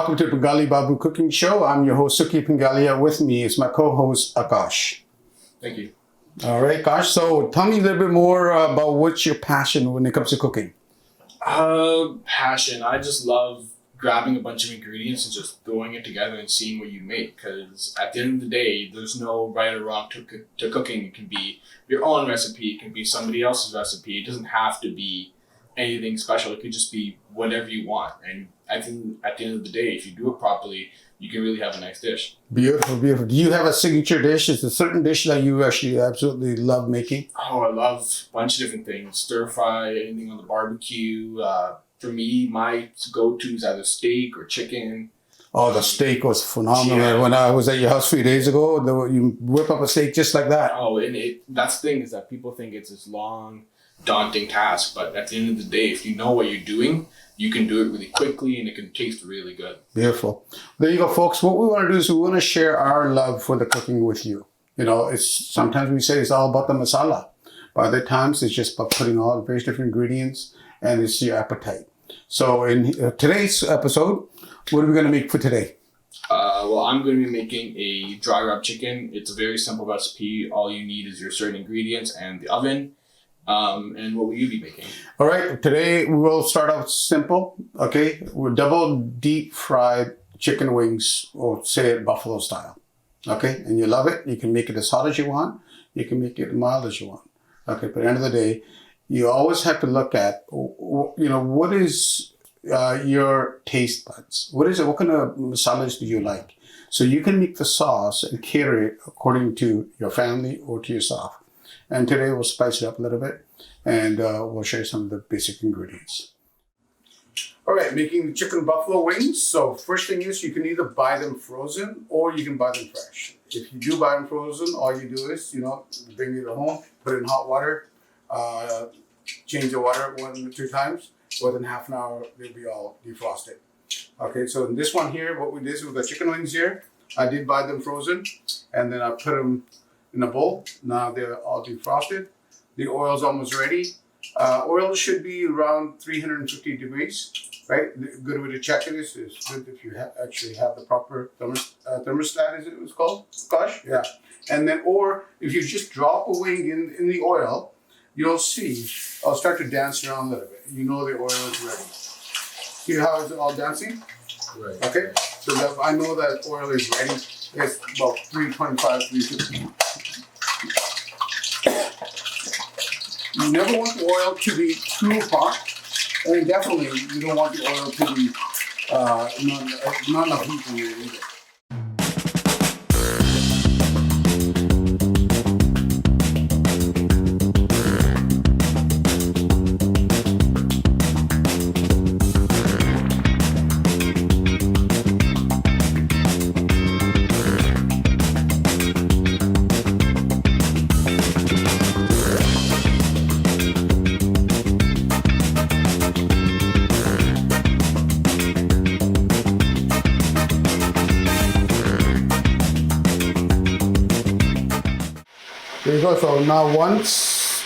welcome to the Bengali Babu Cooking Show. I'm your host, Suki Pingalia. With me is my co-host, Akash. Thank you. All right, Akash. So tell me a little bit more about what's your passion when it comes to cooking. Passion. I just love grabbing a bunch of ingredients and just throwing it together and seeing what you make. Because at the end of the day, there's no right or wrong to cooking. It can be your own recipe. It can be somebody else's recipe. It doesn't have to be anything special. It could just be whatever you want. And I think at the end of the day, if you do it properly, you can really have a nice dish. Beautiful, beautiful. Do you have a signature dish? Is there a certain dish that you actually absolutely love making? Oh, I love a bunch of different things. Stir fry, anything on the barbecue. For me, my go-to is either steak or chicken. Oh, the steak was phenomenal. Yeah. When I was at your house a few days ago, you whip up a steak just like that. Oh, and that's the thing is that people think it's this long, daunting task. But at the end of the day, if you know what you're doing, you can do it really quickly and it can taste really good. Beautiful. There you go, folks. What we want to do is we want to share our love for the cooking with you. You know, it's sometimes we say it's all about the masala. But other times it's just about putting all the various different ingredients and it's your appetite. So in today's episode, what are we going to make for today? Well, I'm going to be making a dry rub chicken. It's a very simple recipe. All you need is your certain ingredients and the oven. And what will you be making? All right, today we will start out simple, okay? We're double deep fried chicken wings, or say it buffalo style, okay? And you love it. You can make it as hot as you want. You can make it mild as you want, okay? But at the end of the day, you always have to look at, you know, what is your taste buds? What kind of masalas do you like? So you can make the sauce and cater it according to your family or to yourself. And today we'll spice it up a little bit and we'll share some of the basic ingredients. All right, making the chicken buffalo wings. So first thing is you can either buy them frozen or you can buy them fresh. If you do buy them frozen, all you do is, you know, bring it home, put it in hot water, change the water 1 or 2 times. Within half an hour, they'll be all defrosted. Okay, so in this one here, what we did is with the chicken wings here, I did buy them frozen and then I put them in a bowl. Now they're all defrosted. The oil's almost ready. Oil should be around 350 degrees, right? The good way to check it is good if you actually have the proper thermostat, is it was called? Gosh, yeah. And then, or if you just drop a wing in the oil, you'll see, I'll start to dance around a little bit. You know the oil is ready. See how it's all dancing? Right. Okay, so that I know that oil is ready. It's about 325, 350. You never want the oil to be too hot, and definitely you don't want the oil to be not enough heat in there either. There you go. So now once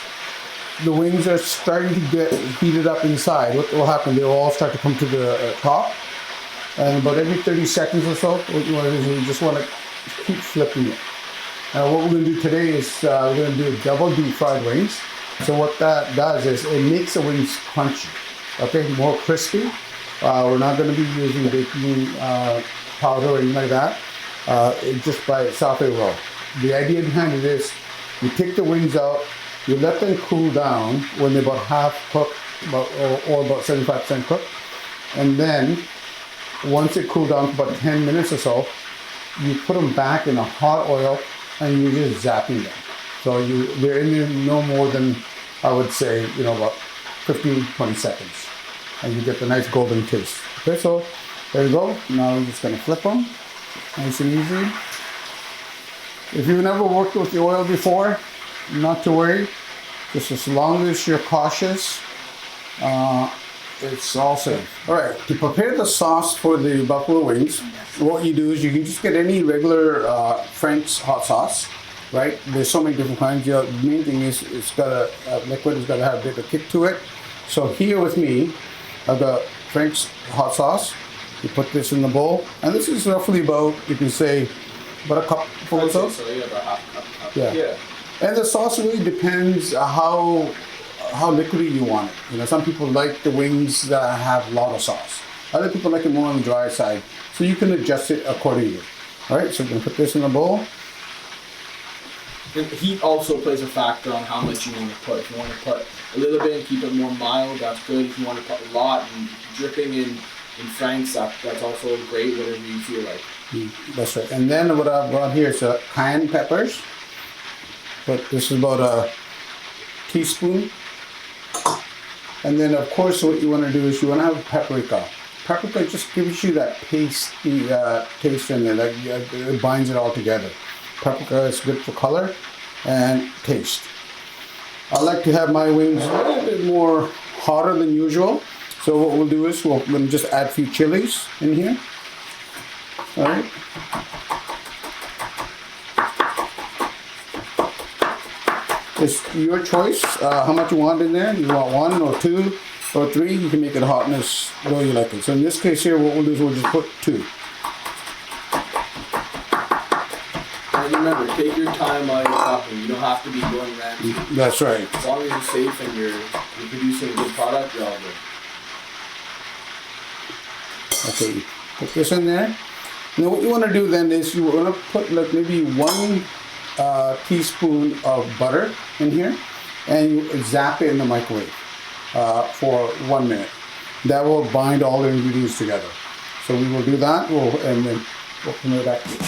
the wings are starting to get heated up inside, what will happen? They will all start to come to the top. And about every 30 seconds or so, what you want to do is you just want to keep flipping it. Now what we're going to do today is we're going to do double deep fried wings. So what that does is it makes the wings crunchy, okay, more crispy. We're not going to be using baking powder or anything like that. Just by itself it will. The idea behind it is you take the wings out, you let them cool down when they're about half cooked, or about 75% cooked, and then once they cool down for about 10 minutes or so, you put them back in a hot oil and you're just zapping them. So they're in there no more than, I would say, you know, about 15, 20 seconds, and you get the nice golden taste. Okay, so there you go. Now we're just gonna flip them, nice and easy. If you've never worked with the oil before, not to worry. Just as long as you're cautious, it's all safe. All right, to prepare the sauce for the buffalo wings, what you do is you can just get any regular Frank's hot sauce, right? There's so many different kinds. The main thing is it's got a liquid, it's got to have a bit of kick to it. So here with me, I've got Frank's hot sauce, You put this in the bowl, and this is roughly about, you can say, about a cup full of sauce. So yeah, about half cup. Yeah. And the sauce really depends how liquidy you want it. You know, some people like the wings that have a lot of sauce. Other people like it more on the dry side. So you can adjust it accordingly. All right, so we're gonna put this in the bowl. And heat also plays a factor on how much you want to put. If you want to put a little bit and keep it more mild, that's good. If you want to put a lot and dripping in franks, that's also great, whatever you feel like. That's right. And then what I've brought here is cayenne peppers. But this is about a teaspoon. And then of course what you want to do is you want to have paprika. Paprika just gives you that pasty taste in there, like it binds it all together. Paprika is good for color and taste. I like to have my wings a little bit more hotter than usual. So what we'll do is we'll just add a few chilies in here. All right. It's your choice how much you want in there. You want 1 or 2 or 3. You can make it hotness the way you like it. So in this case here, what we'll do is we'll just put 2. And remember, take your time while you're chopping. You don't have to be going rampant. That's right. As long as you're safe and you're producing a good product, you're all good. Okay, put this in there. Now what you want to do then is you want to put like maybe 1 teaspoon of butter in here, and you zap it in the microwave for 1 minute. That will bind all the ingredients together. So we will do that, and then we'll come right back to it.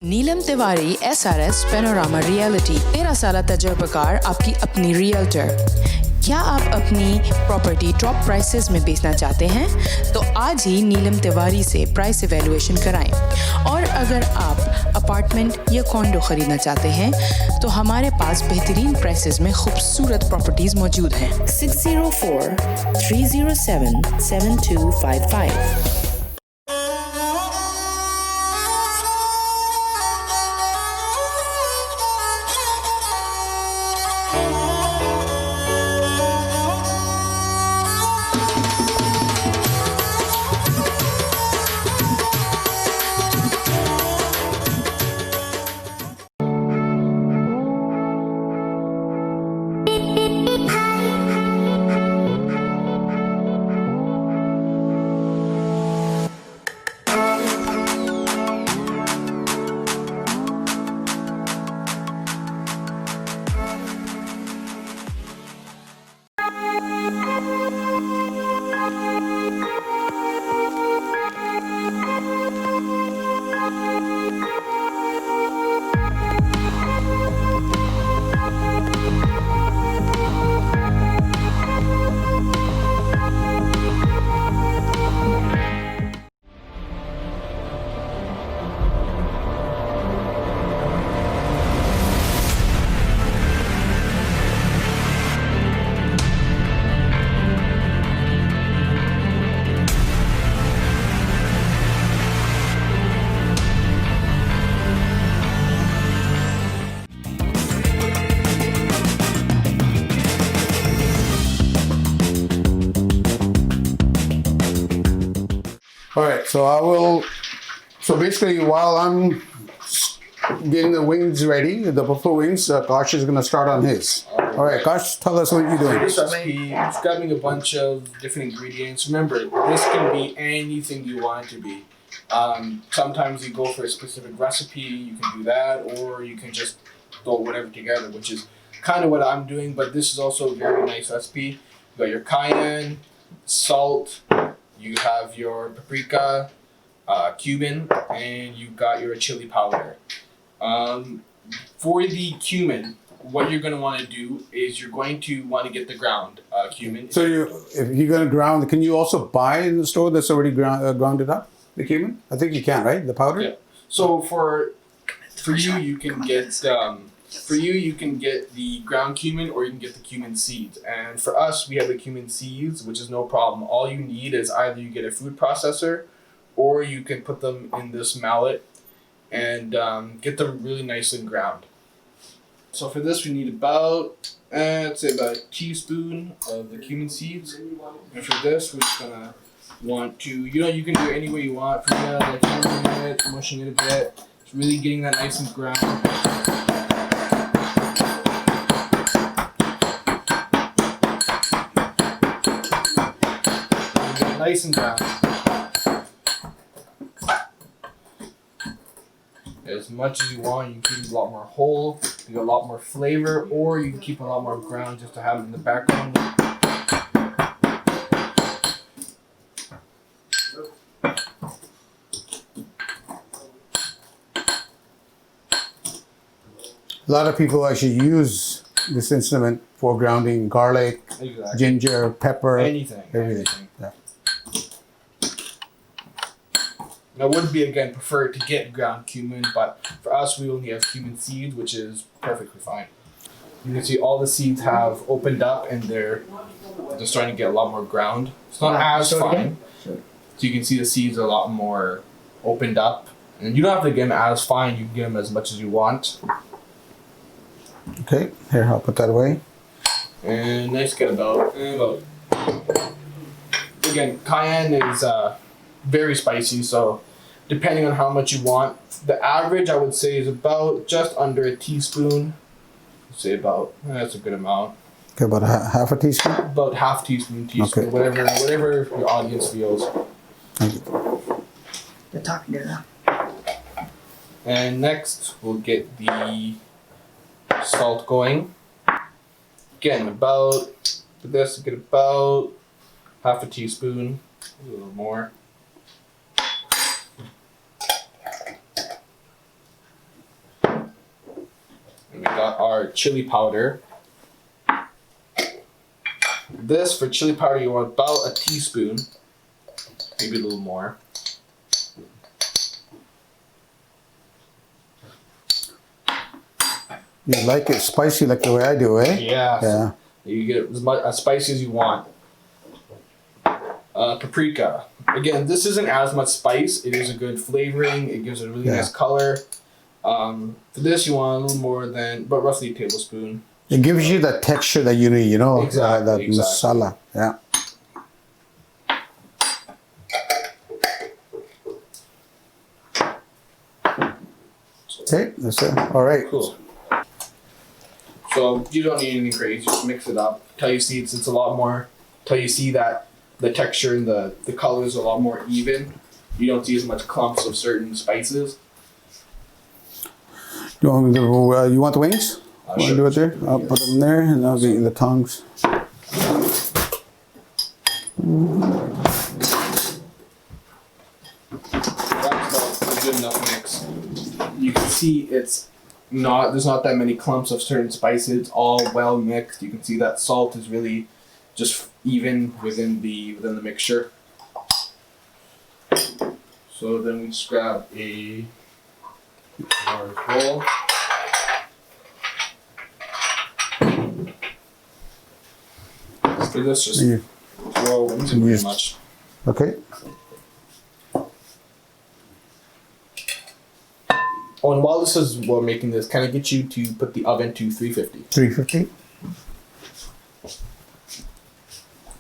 Neelam Tiwari SRS panorama reality 13 साल तजुर्बाकार आपकी अपनी realtor. क्या आप अपनी property top prices में बेचना चाहते हैं तो आज ही नीलम तिवारी से प्राइस इवैल्यूएशन कराएं। और अगर आप अपार्टमेंट या कॉन्डो खरीदना चाहते हैं तो हमारे पास बेहतरीन प्राइसेस में खूबसूरत प्रॉपर्टीज मौजूद हैं। 604-307-7255। All right, so I will. So basically, while I'm getting the wings ready, the buffalo wings, Kosh is going to start on his. All right, Kosh, tell us what you're For doing. this recipe, just grabbing a bunch of different ingredients. Remember, this can be anything you want it to be. Sometimes you go for a specific recipe, you can do that, or you can just throw whatever together, which is kind of what I'm doing, but this is also a very nice recipe. You got your cayenne, salt, you have your paprika, cumin, and you got your chili powder. For the cumin, what you're going to want to do is you're going to want to get the ground cumin. So if you're going to ground, can you also buy in the store that's already grounded up, the cumin? I think you can, right? The powder? Yeah. So for you, you can get the ground cumin, or you can get the cumin seeds. And for us, we have the cumin seeds, which is no problem. All you need is either you get a food processor, or you can put them in this mallet and get them really nicely ground. So for this, we need about, I'd say about a teaspoon of the cumin seeds. And for this, we're just gonna want to, you can do it any way you want. For me, like turning it, mushing it a bit. It's really getting that nice and ground. Get it nice and ground. As much as you want, you can keep it a lot more whole, you get a lot more flavor, or you can keep a lot more ground just to have it in the background. A lot of people actually use this instrument for grounding garlic, Exactly. ginger, pepper, Anything. everything. Yeah. Now, it would be again preferred to get ground cumin, but for us, we only have cumin seeds, which is perfectly fine. You can see all the seeds have opened up and they're starting to get a lot more ground. It's not as fine. Sure. So you can see the seeds are a lot more opened up. And you don't have to get them as fine, you can get them as much as you want. Okay, here, I'll put that away. And nice get about. Again, cayenne is very spicy, so depending on how much you want, the average I would say is about just under a teaspoon. Say about, that's a good amount. Okay, about half a teaspoon. About half teaspoon, Okay. whatever your audience feels. Thank you. You're talking to them. And next, we'll get the salt going. Again, about, for this, get about half a teaspoon, a little more. And we got our chili powder. This, for chili powder, you want about a teaspoon, maybe a little more. You like it spicy like the way I do, eh? Yeah. Yeah. You get as spicy as you want. Paprika. Again, this isn't as much spice. It is a good flavoring. It gives it a really nice color. For this, you want a little more than, but roughly a tablespoon. It gives you the texture that you need, Exactly, that exactly. masala. Yeah. Okay, that's it. All right. Cool. So you don't need anything crazy. Just mix it up. Till you see it's a lot more. Till you see that the texture and the color is a lot more even. You don't see as much clumps of certain spices. You want the wings? Want to do it there? I'll put them there, and I'll be the tongs. That's about a good enough mix. You can see there's not that many clumps of certain spices. It's all well mixed. You can see that salt is really just even within the mixture. So then we just grab a large bowl. For this, just throw in pretty much. Okay. Oh, and while this is while making this, can I get you to put the oven to 350? 350.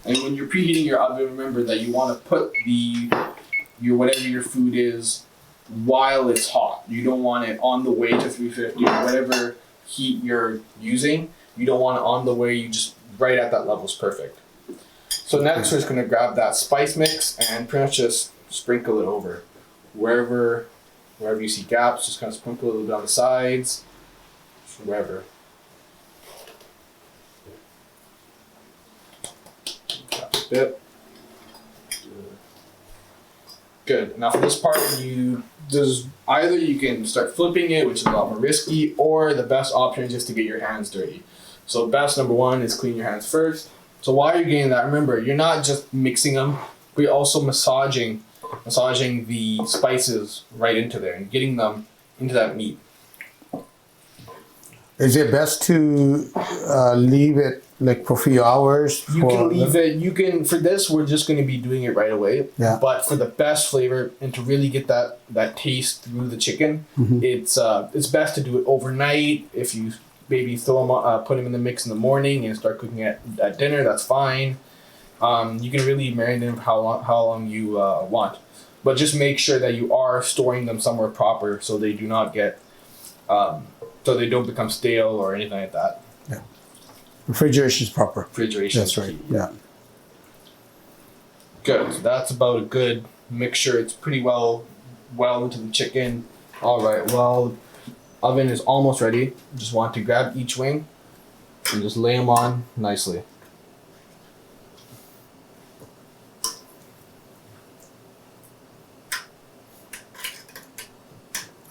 And when you're preheating your oven, remember that you want to put the your whatever your food is while it's hot. You don't want it on the way to 350 or whatever heat you're using. You don't want it on the way. You just right at that level is perfect. So next we're just gonna grab that spice mix and pretty much just sprinkle it over wherever you see gaps. Just kind of sprinkle a little bit on the sides, wherever. Bit. Good. Now for this part, there's either you can start flipping it, which is a lot more risky, or the best option is just to get your hands dirty. So best number one is clean your hands first. So while you're getting that, remember you're not just mixing them, but you're also massaging the spices right into there and getting them into that meat. Is it best to leave it like for a few hours? You can leave it. You can for this. We're just going to be doing it right away. Yeah. But for the best flavor and to really get that taste through the chicken, it's best to do it overnight. If you maybe throw them, put them in the mix in the morning and start cooking at dinner, that's fine. You can really marinate them how long you want, but just make sure that you are storing them somewhere proper so they do not get. So they don't become stale or anything like that. Yeah. Refrigeration is proper. Refrigeration. That's right. Yeah. Good. So that's about a good mixture. It's pretty well into the chicken. All right. Well, oven is almost ready. Just want to grab each wing and just lay them on nicely.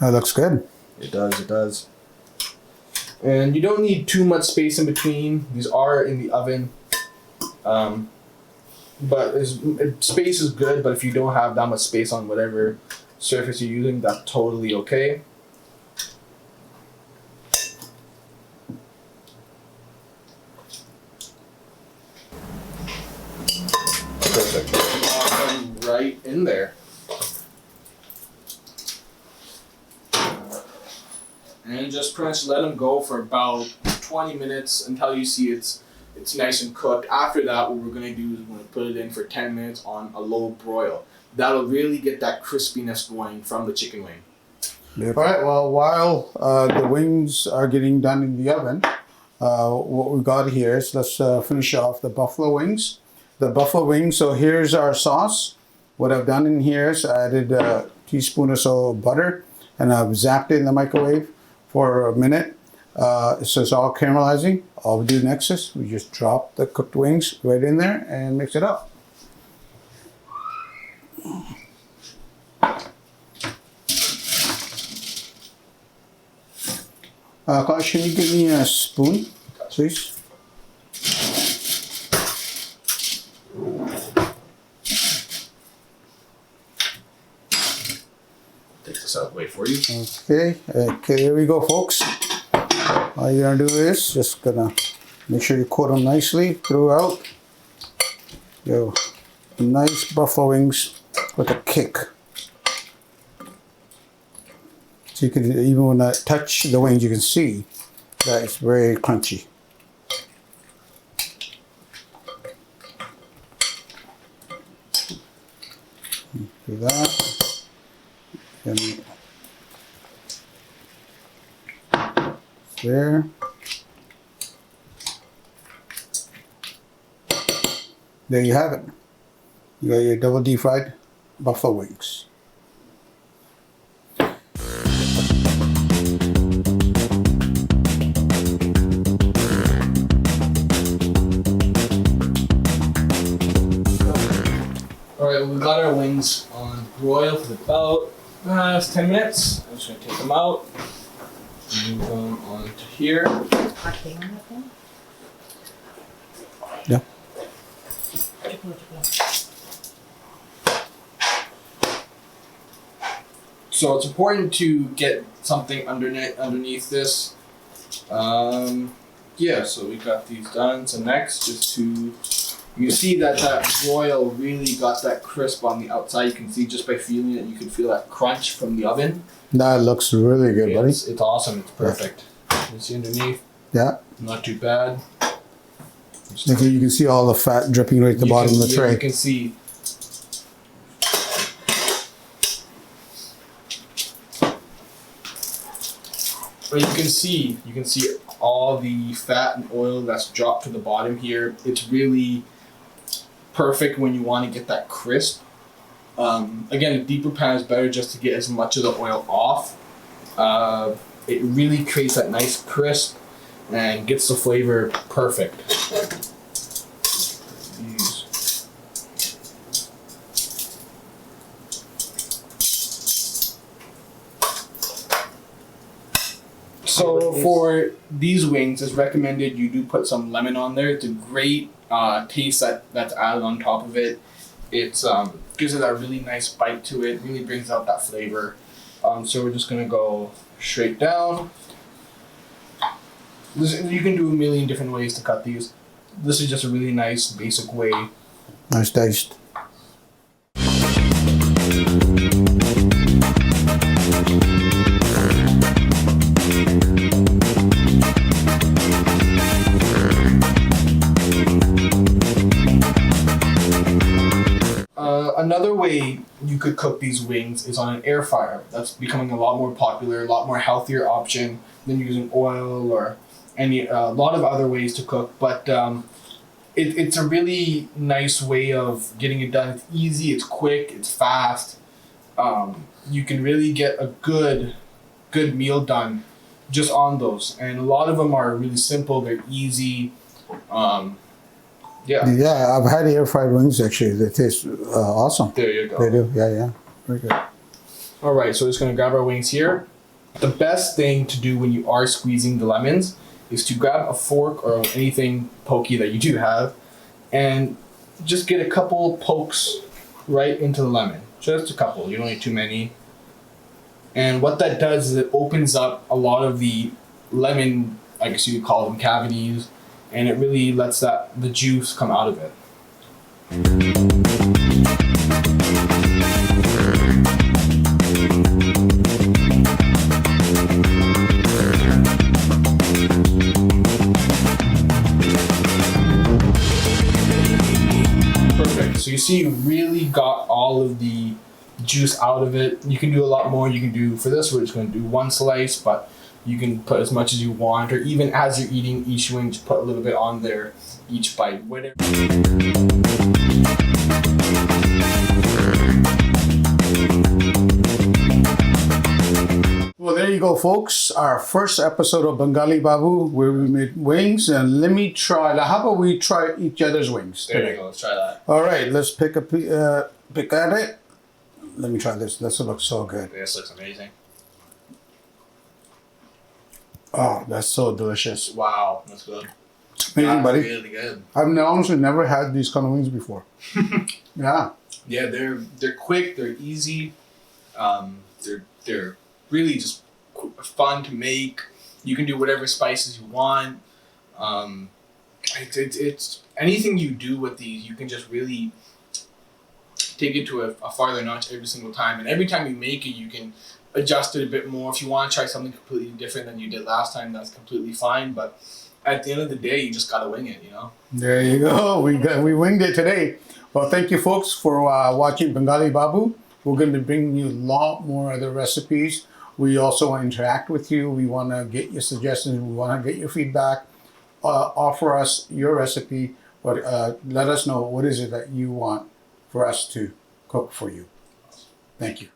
That looks good. It does. It does. And you don't need too much space in between. These are in the oven. But space is good, but if you don't have that much space on whatever surface you're using, that's totally okay. Perfect. Awesome. Right in there. And just pretty much let them go for about 20 minutes until you see it's nice and cooked. After that, what we're going to do is we're going to put it in for 10 minutes on a low broil. That'll really get that crispiness going from the chicken wing. All right. Well, while the wings are getting done in the oven, what we got here is let's finish off the buffalo wings. The buffalo wings. So here's our sauce. What I've done in here is I added a teaspoon or so of butter, and I've zapped it in the microwave for a minute. So it's all caramelizing. All we do next is we just drop the cooked wings right in there and mix it up. Akash, can you give me a spoon, please? Take this out of the way for you. Okay, there we go, folks. All you're gonna do is just gonna make sure you coat them nicely throughout. Yo, nice buffalo wings with a kick. So you can, even when I touch the wings, you can see that it's very crunchy. Do that. And there. There you have it. You got your double deep fried buffalo wings. Alright, we got our wings on broil for about 10 minutes. I'm just going to take them out. Move them onto here. Yeah. So it's important to get something underneath this. Yeah, so we got these done. So next, just to, you see that broil really got that crisp on the outside. You can see just by feeling it, you can feel that crunch from the oven. That looks really good, buddy. It's awesome. It's perfect. You see underneath? Yeah. Not too bad. You can see all the fat dripping right at the bottom of the tray. You can see. But you can see all the fat and oil that's dropped to the bottom here. It's really perfect when you want to get that crisp. Again, a deeper pan is better just to get as much of the oil off. It really creates that nice crisp and gets the flavor perfect. So for these wings, it's recommended you do put some lemon on there. It's a great taste that's added on top of it. It's gives it that really nice bite to it. Really brings out that flavor. So we're just gonna go straight down. You can do a million different ways to cut these. This is just a really nice basic way. Nice taste. Another way you could cook these wings is on an air fryer. That's becoming a lot more popular, a lot more healthier option than using oil or a lot of other ways to cook. But it's a really nice way of getting it done. It's easy, it's quick, it's fast. You can really get a good meal done just on those. And a lot of them are really simple. They're easy. Yeah, I've had air fried wings actually. They taste awesome. There you go. They do, yeah. Very good. All right, so we're just gonna grab our wings here. The best thing to do when you are squeezing the lemons is to grab a fork or anything pokey that you do have and just get a couple pokes right into the lemon. Just a couple, you don't need too many. And what that does is it opens up a lot of the lemon, I guess you could call them cavities, and it really lets the juice come out of it. Perfect. So you see you really got all of the juice out of it. You can do a lot more. You can do, for this we're just going to do one slice, but you can put as much as you want, or even as you're eating each wing, just put a little bit on there each bite. Whatever. Well, there you go, folks. Our first episode of Bengali Babu, where we made wings. And let me try. How about we try each other's wings There today? you go. Let's try that. All right, let's pick at it. Let me try this. This looks so good. This looks amazing. Oh, that's so delicious. Wow, that's good. Amazing, buddy. Really good. I've honestly never had these kind of wings before. Yeah. Yeah, they're quick. They're easy. They're really just fun to make. You can do whatever spices you want. It's anything you do with these, you can just really take it to a farther notch every single time. And every time you make it, you can adjust it a bit more. If you want to try something completely different than you did last time, that's completely fine. But at the end of the day, you just gotta wing it, you know. There you go. We winged it today. Well, thank you, folks, for watching Bengali Babu. We're going to be bringing you a lot more other recipes. We also want to interact with you. We want to get your suggestions. We want to get your feedback. Offer us your recipe, but let us know what is it that you want for us to cook for you. Thank you.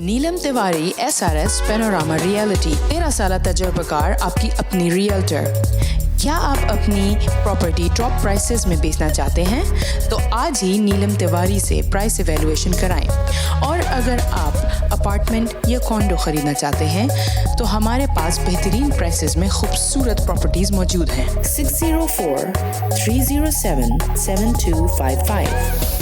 Neelam Tiwari SRS panorama reality 13 साल तजुर्बाकार आपकी अपनी realtor. क्या आप अपनी property top prices में बेचना चाहते हैं तो आज ही नीलम तिवारी से प्राइस इवैल्यूएशन कराएं। और अगर आप अपार्टमेंट या कॉन्डो खरीदना चाहते हैं तो हमारे पास बेहतरीन प्राइसेस में खूबसूरत प्रॉपर्टीज मौजूद हैं। 604-307-7255